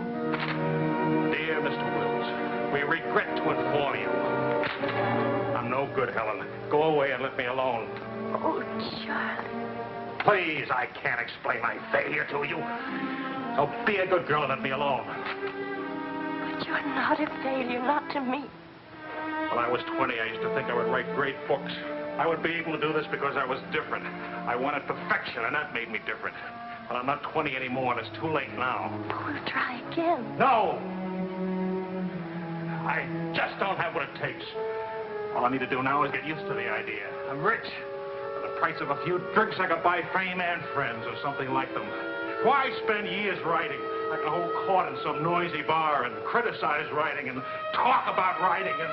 Dear Mr. Wills, we regret to inform you. I'm no good, Helen. Go away and let me alone. Oh, Charlie. Please, I can't explain my failure to you. So be a good girl and let me alone. But you're not a failure, not to me. When I was 20, I used to think I would write great books. I would be able to do this because I was different. I wanted perfection, and that made me different. But I'm not 20 anymore, and it's too late now. We'll try again. No! I just don't have what it takes. All I need to do now is get used to the idea. I'm rich. For the price of a few drinks, I could buy fame and friends or something like them. Why spend years writing? I can hold court in some noisy bar and criticize writing and talk about writing and...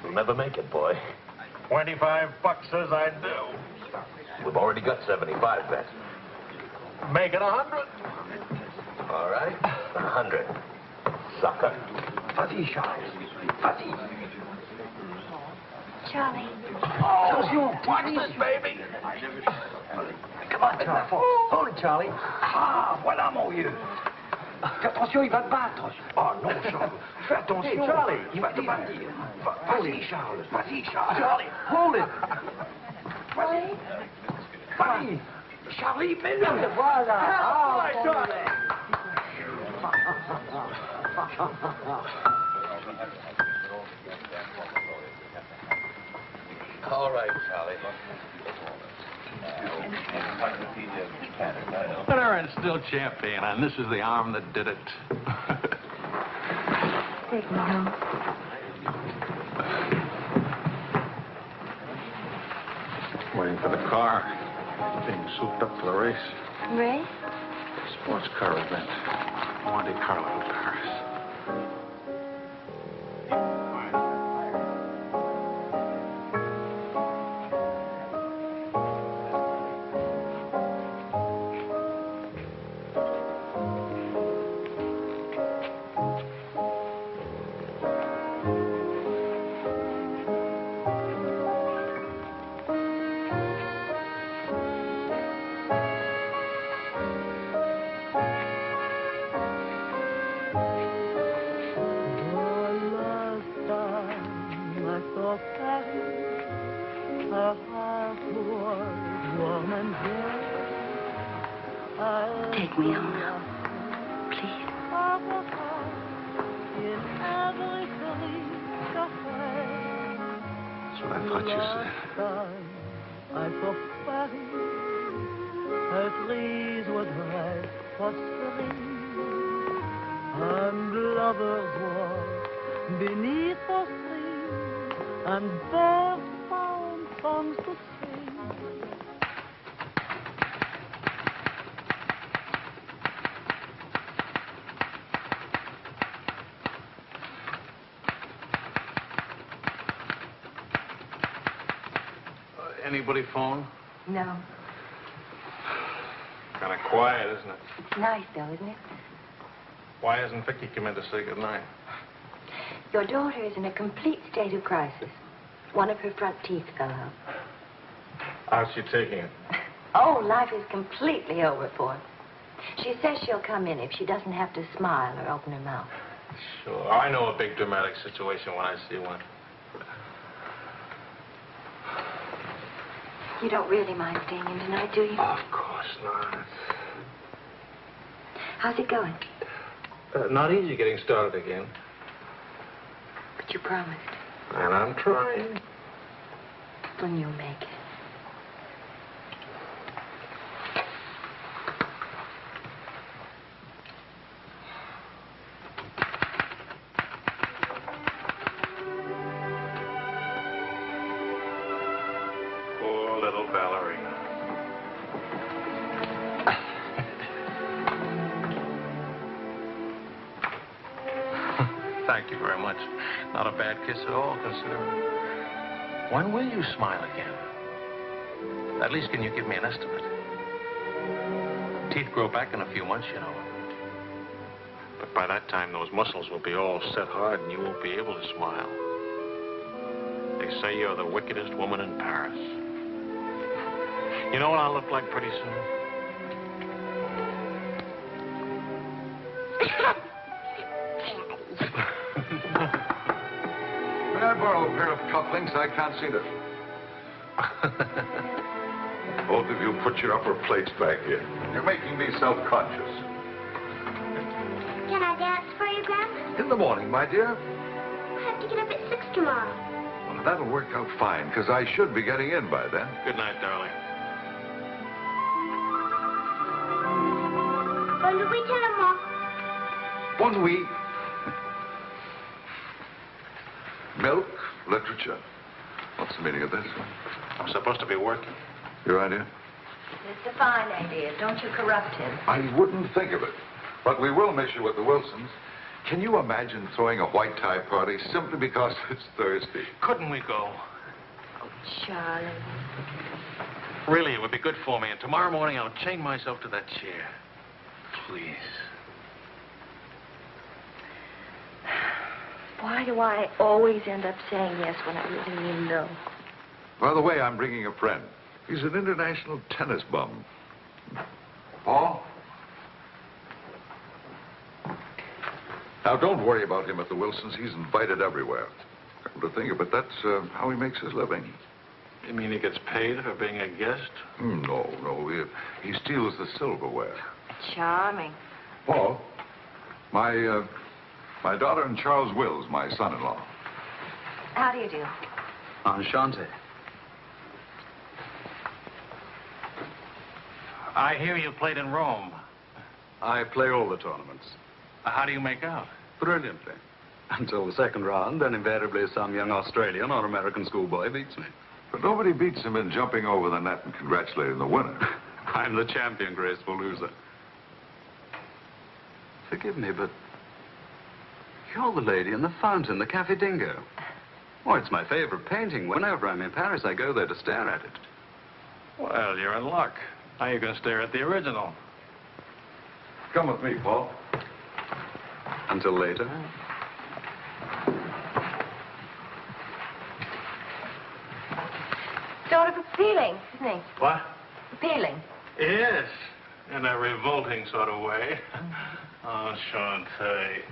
You'll never make it, boy. $25 says I do. We've already got 75 bet. Make it 100. All right, 100. Sucker. Vas-y, Charles. Vas-y. Charlie. Attention, watch this, baby. Come on, Charlie. Hold it, Charlie. Ah, voilà, mon vieux. Fais attention, il va te battre. Oh non, Charles. Fais attention. Hey, Charlie, il va te battre. Vas-y, Charles. Vas-y, Charles. Charlie, hold it. Vas-y. Vas-y. Charlie, mets-le. Voilà. Ah, Charlie. All right, Charlie. Winner and still champion, and this is the arm that did it. Take me home. Waiting for the car. Being souped up for the race. Ray? Sports car event. Monte Carlo, Paris. Take me home now, please. That's what I thought you said. And lovers walk beneath the sea, and birds found songs to sing. Anybody phone? No. Kind of quiet, isn't it? It's nice, though, isn't it? Why hasn't Vicki come in to say goodnight? Your daughter is in a complete state of crisis. One of her front teeth fell out. How's she taking it? Oh, life is completely over for her. She says she'll come in if she doesn't have to smile or open her mouth. Sure. I know a big dramatic situation when I see one. You don't really mind staying in tonight, do you? Of course not. How's it going? Not easy getting started again. But But you promised. And I'm trying. When you'll make it. Poor little ballerina. Thank you very much. Not a bad kiss at all, considering. When will you smile again? At least can you give me an estimate? Teeth grow back in a few months, you know. But by that time, those muscles will be all set hard and you won't be able to smile. They say you're the wickedest woman in Paris. You know what I'll look like pretty soon? May I borrow a pair of cufflinks? I can't see them. Both of you put your upper plates back here. You're making me self-conscious. Can I dance for you, Grandma? In the morning, my dear. I have to get up at 6 tomorrow. Well, that'll work out fine, because I should be getting in by then. Good night, darling. Bonne nuit, Maman. Bonne nuit. Milk, literature. What's the meaning of this? I'm supposed to be working. Your idea? It's a fine idea. Don't you corrupt him. I wouldn't think of it. But we will miss you with the Wilsons. Can you imagine throwing a white tie party simply because it's Thursday? Couldn't we go? Oh, Charlie. Really, it would be good for me. And tomorrow morning, I'll chain myself to that chair. Please. Why do I always end up saying yes when I really mean no? By the way, I'm bringing a friend. He's an international tennis bum. Paul? Now, don't worry about him at the Wilsons. He's invited everywhere. Come to think of it, that's how he makes his living. You mean he gets paid for being a guest? No. He steals the silverware. Charming. Paul, my daughter and Charles Wills, my son-in-law. How do you do? Enchanté. I hear you played in Rome. I play all the tournaments. How do you make out? Brilliantly. Until the second round, then invariably some young Australian or American schoolboy beats me. But nobody beats him in jumping over the net and congratulating the winner. I'm the champion, graceful loser. Forgive me, but you're the lady in the fountain, the Café Dingo. Oh, it's my favorite painting. Whenever I'm in Paris, I go there to stare at it. Well, you're in luck. Now you can stare at the original. Come with me, Paul. Until later. Sort of appealing, isn't he? What? Appealing. Yes, in a revolting sort of way. Enchanté.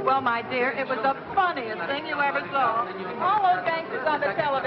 Well, my dear, it was the funniest thing you ever saw. All those gangsters on the television.